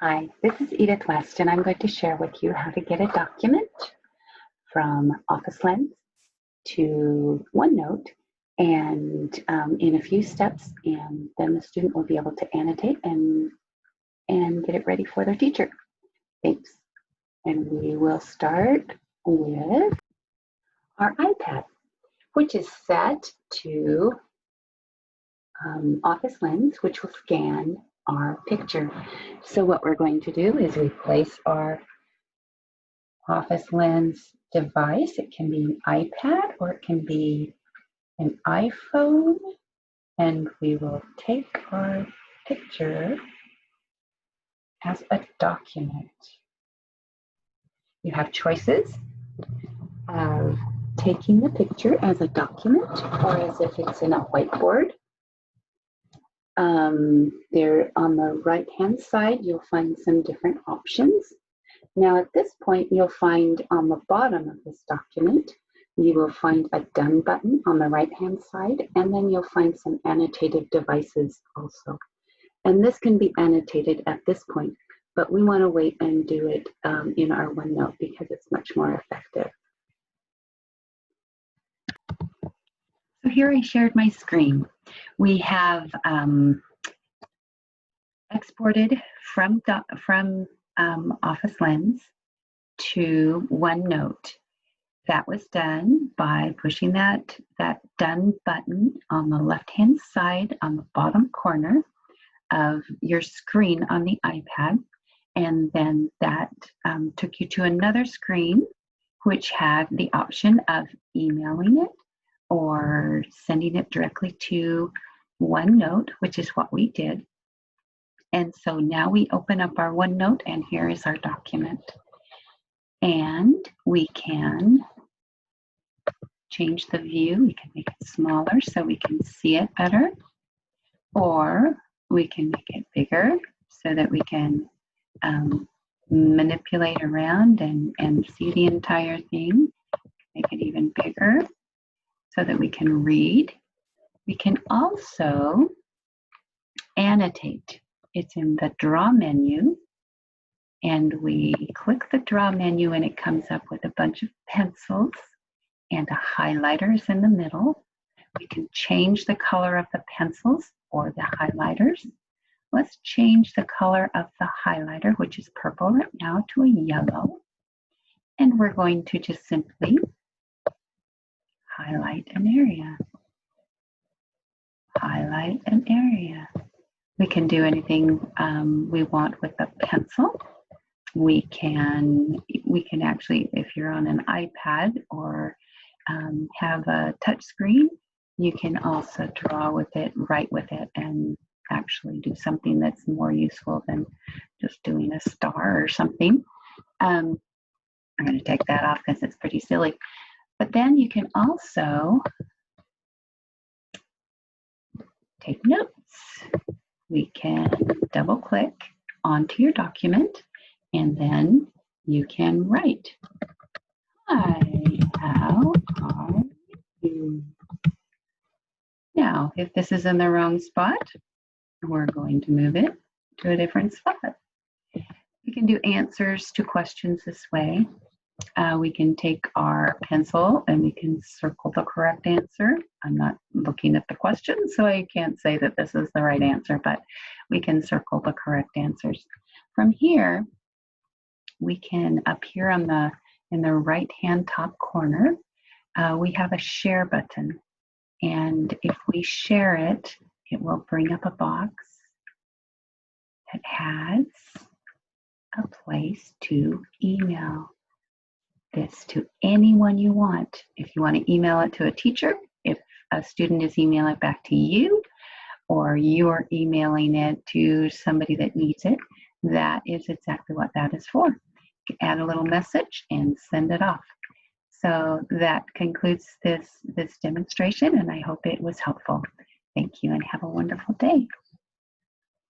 Hi, this is Edith West, and I'm going to share with you how to get a document from Office Lens to OneNote and in a few steps, and then the student will be able to annotate and get it ready for their teacher. Thanks. And we will start with our iPad, which is set to Office Lens, which will scan our picture. So what we're going to do is we place our Office Lens device. It can be an iPad or it can be an iPhone, and we will take our picture as a document. You have choices of taking the picture as a document or as if it's in a whiteboard. There on the right-hand side, you'll find some different options. Now at this point, you'll find on the bottom of this document, you will find a Done button on the right-hand side, and then you'll find some annotated devices also. And this can be annotated at this point, but we want to wait and do it in our OneNote because it's much more effective. So here I shared my screen. We have exported from Office Lens to OneNote. That was done by pushing that Done button on the left-hand side on the bottom corner of your screen on the iPad. And then that took you to another screen, which had the option of emailing it or sending it directly to OneNote, which is what we did. And so now we open up our OneNote, and here is our document. And we can change the view. We can make it smaller so we can see it better, or we can make it bigger so that we can manipulate around and see the entire thing. Make it even bigger so that we can read. We can also annotate. It's in the Draw menu, and we click the Draw menu and it comes up with a bunch of pencils and a highlighter is in the middle. We can change the color of the pencils or the highlighters. Let's change the color of the highlighter, which is purple right now, to a yellow. And we're going to just simply highlight an area. Highlight an area. We can do anything we want with the pencil. We can actually, if you're on an iPad or have a touch screen, you can also draw with it, write with it, and actually do something that's more useful than just doing a star or something. I'm going to take that off because it's pretty silly. But then you can also take notes. We can double click onto your document and then you can write. Hi, how are you? Now, if this is in the wrong spot, we're going to move it to a different spot. We can do answers to questions this way. We can take our pencil and we can circle the correct answer. I'm not looking at the question, so I can't say that this is the right answer, but we can circle the correct answers. From here, we can, up here on in the right-hand top corner, we have a share button. And if we share it, it will bring up a box that has a place to email this to anyone you want. If you want to email it to a teacher, if a student is emailing it back to you, or you're emailing it to somebody that needs it, that is exactly what that is for. You can add a little message and send it off. So that concludes this demonstration, and I hope it was helpful. Thank you and have a wonderful day.